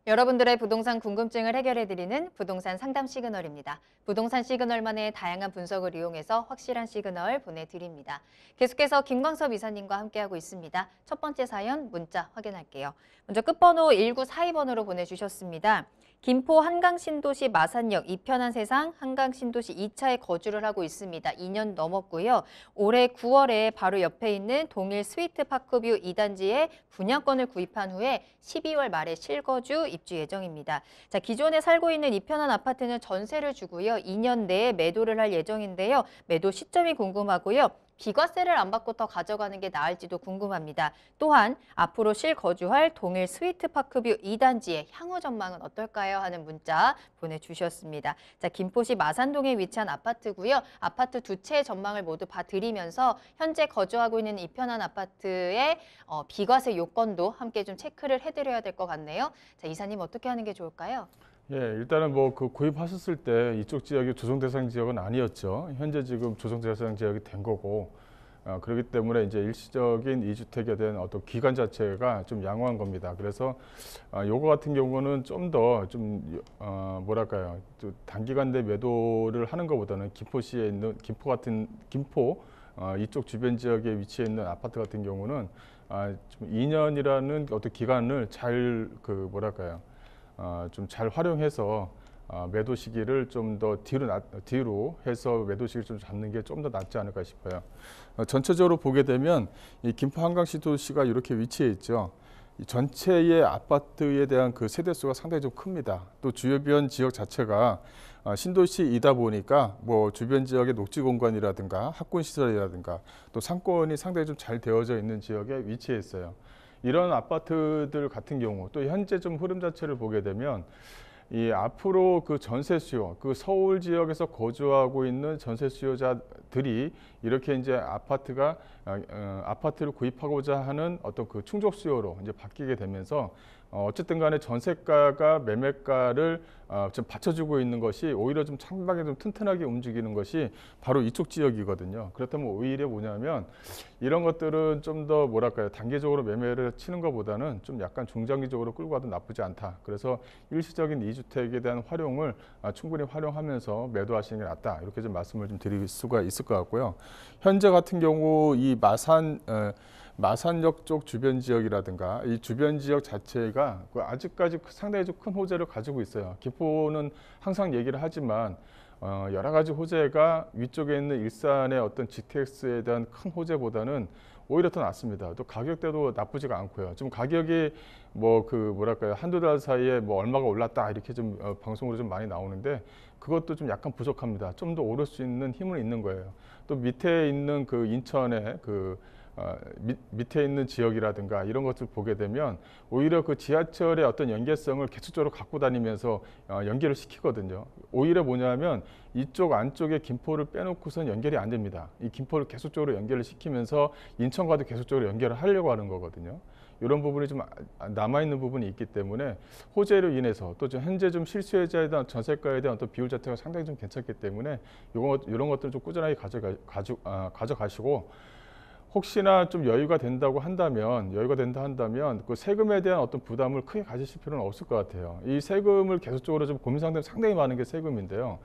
여러분들의 부동산 궁금증을 해결해드리는 부동산 상담 시그널입니다. 부동산 시그널만의 다양한 분석을 이용해서 확실한 시그널 보내드립니다. 계속해서 김광섭 이사님과 함께하고 있습니다. 첫 번째 사연 문자 확인할게요. 먼저 끝번호 1942번으로 보내주셨습니다. 김포 한강신도시 마산역 이편한 세상 한강신도시 2차에 거주를 하고 있습니다. 2년 넘었고요. 올해 9월에 바로 옆에 있는 동일 스위트 파크뷰 2단지에 분양권을 구입한 후에 12월 말에 실거주 입주 예정입니다. 자, 기존에 살고 있는 이편한 아파트는 전세를 주고요. 2년 내에 매도를 할 예정인데요. 매도 시점이 궁금하고요. 비과세를 안 받고 더 가져가는 게 나을지도 궁금합니다. 또한 앞으로 실거주할 동일 스위트파크뷰 2단지의 향후 전망은 어떨까요? 하는 문자 보내주셨습니다. 자, 김포시 마산동에 위치한 아파트고요. 아파트 두 채의 전망을 모두 봐드리면서 현재 거주하고 있는 이편한 아파트의 비과세 요건도 함께 좀 체크를 해드려야 될 것 같네요. 자, 이사님 어떻게 하는 게 좋을까요? 예, 일단은 뭐 그 구입하셨을 때 이쪽 지역이 조정 대상 지역은 아니었죠. 현재 지금 조정 대상 지역이 된 거고, 그렇기 때문에 이제 일시적인 이주택에 대한 어떤 기간 자체가 좀 양호한 겁니다. 그래서 요거 같은 경우는 좀 더 뭐랄까요, 또 단기간 내 매도를 하는 것보다는 김포시에 있는 김포 이쪽 주변 지역에 위치해 있는 아파트 같은 경우는 좀 2년이라는 어떤 기간을 잘 좀 잘 활용해서 매도 시기를 좀 더 뒤로 해서 매도 시기를 좀 잡는 게 좀 더 낫지 않을까 싶어요. 전체적으로 보게 되면 이 김포 한강시도시가 이렇게 위치해 있죠. 이 전체의 아파트에 대한 그 세대수가 상당히 좀 큽니다. 또 주변 지역 자체가 신도시이다 보니까 뭐 주변 지역의 녹지 공간이라든가 학군 시설이라든가 또 상권이 상당히 좀 잘 되어져 있는 지역에 위치해 있어요. 이런 아파트들 같은 경우 또 현재 좀 흐름 자체를 보게 되면 이 앞으로 그 전세 수요, 그 서울 지역에서 거주하고 있는 전세 수요자들이 이렇게 이제 아파트를 구입하고자 하는 어떤 그 충족 수요로 이제 바뀌게 되면서 어쨌든 간에 전세가가 매매가를 좀 받쳐주고 있는 것이 오히려 좀 상당히 좀 튼튼하게 움직이는 것이 바로 이쪽 지역이거든요. 그렇다면 오히려 뭐냐면 이런 것들은 좀 더 뭐랄까요, 단기적으로 매매를 치는 것보다는 좀 약간 중장기적으로 끌고 가도 나쁘지 않다. 그래서 일시적인 이주택에 대한 활용을 충분히 활용하면서 매도하시는 게 낫다. 이렇게 좀 말씀을 좀 드릴 수가 있을 것 같고요. 현재 같은 경우 이 마산역 쪽 주변 지역이라든가 이 주변 지역 자체가 아직까지 상당히 좀 큰 호재를 가지고 있어요. 김포는 항상 얘기를 하지만 여러 가지 호재가 위쪽에 있는 일산의 어떤 GTX에 대한 큰 호재보다는 오히려 더 낫습니다. 또 가격대도 나쁘지가 않고요. 좀 가격이 뭐 뭐랄까요, 한두 달 사이에 뭐 얼마가 올랐다 이렇게 좀 방송으로 좀 많이 나오는데 그것도 좀 약간 부족합니다. 좀 더 오를 수 있는 힘은 있는 거예요. 또 밑에 있는 그 인천의 밑에 있는 지역이라든가 이런 것을 보게 되면 오히려 그 지하철의 어떤 연계성을 계속적으로 갖고 다니면서 연결을 시키거든요. 오히려 뭐냐면 이쪽 안쪽에 김포를 빼놓고선 연결이 안 됩니다. 이 김포를 계속적으로 연결을 시키면서 인천과도 계속적으로 연결을 하려고 하는 거거든요. 이런 부분이 좀 남아있는 부분이 있기 때문에 호재로 인해서 또 현재 좀 실수요자에 대한 전세가에 대한 어떤 비율 자체가 상당히 좀 괜찮기 때문에 이런 것들을 좀 꾸준하게 가져가시고 혹시나 좀 여유가 된다 한다면 그 세금에 대한 어떤 부담을 크게 가지실 필요는 없을 것 같아요. 이 세금을 계속적으로 좀 고민 상대가 상당히 많은 게 세금인데요.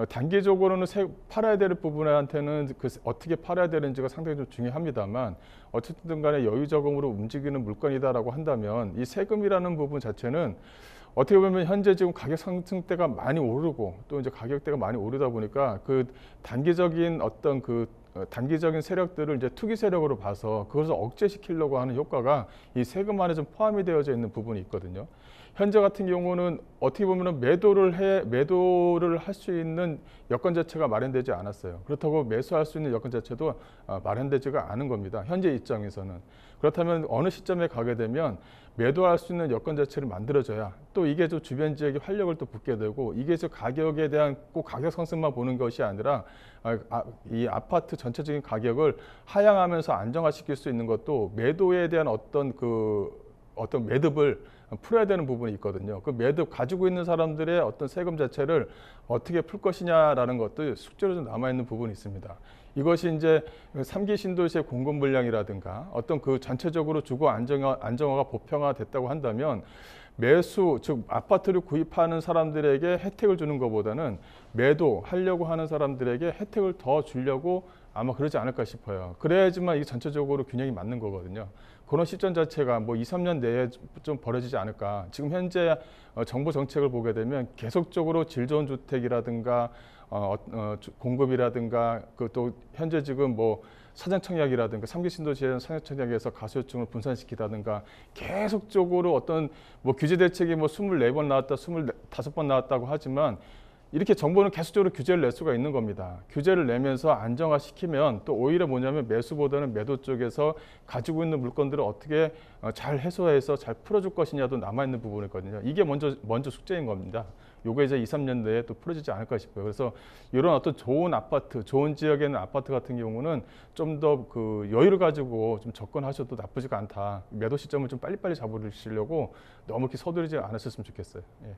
단기적으로는 팔아야 될 부분한테는 어떻게 팔아야 되는지가 상당히 좀 중요합니다만 어쨌든 간에 여유자금으로 움직이는 물건이다라고 한다면 이 세금이라는 부분 자체는 어떻게 보면 현재 지금 가격 상승대가 많이 오르고 또 이제 가격대가 많이 오르다 보니까 그 단기적인 어떤 단기적인 세력들을 이제 투기 세력으로 봐서 그것을 억제시키려고 하는 효과가 이 세금 안에 좀 포함이 되어져 있는 부분이 있거든요. 현재 같은 경우는 어떻게 보면 매도를 할 수 있는 여건 자체가 마련되지 않았어요. 그렇다고 매수할 수 있는 여건 자체도 마련되지가 않은 겁니다. 현재 입장에서는. 그렇다면 어느 시점에 가게 되면 매도할 수 있는 여건 자체를 만들어줘야 또 이게 좀 주변 지역에 활력을 또 붙게 되고 이게 저 가격에 대한 꼭 가격 상승만 보는 것이 아니라 이 아파트 전체적인 가격을 하향하면서 안정화시킬 수 있는 것도 매도에 대한 어떤 매듭을 풀어야 되는 부분이 있거든요. 그 매듭 가지고 있는 사람들의 어떤 세금 자체를 어떻게 풀 것이냐라는 것도 숙제로 좀 남아있는 부분이 있습니다. 이것이 이제 3기 신도시의 공급 물량이라든가 어떤 그 전체적으로 주거 안정화가 보편화됐다고 한다면 매수, 즉 아파트를 구입하는 사람들에게 혜택을 주는 것보다는 매도하려고 하는 사람들에게 혜택을 더 주려고 아마 그러지 않을까 싶어요. 그래야지만 이게 전체적으로 균형이 맞는 거거든요. 그런 시점 자체가 뭐 2, 3년 내에 좀 벌어지지 않을까. 지금 현재 정부 정책을 보게 되면 계속적으로 질 좋은 주택이라든가 공급이라든가 그 또 현재 지금 뭐 사전 청약이라든가 3기 신도시의 사전 청약에서 가소유층을 분산시키다든가 계속적으로 어떤 뭐 규제 대책이 뭐 24번 나왔다, 25번 나왔다고 하지만 이렇게 정부는 계속적으로 규제를 낼 수가 있는 겁니다. 규제를 내면서 안정화시키면 또 오히려 뭐냐면 매수보다는 매도 쪽에서 가지고 있는 물건들을 어떻게 잘 해소해서 잘 풀어줄 것이냐도 남아있는 부분이거든요. 이게 먼저 숙제인 겁니다. 요게 이제 2, 3년 내에 또 풀어지지 않을까 싶어요. 그래서 이런 어떤 좋은 아파트, 좋은 지역에 있는 아파트 같은 경우는 좀 더 그 여유를 가지고 좀 접근하셔도 나쁘지가 않다. 매도 시점을 좀 빨리빨리 잡으시려고 너무 이렇게 서두르지 않으셨으면 좋겠어요. 예.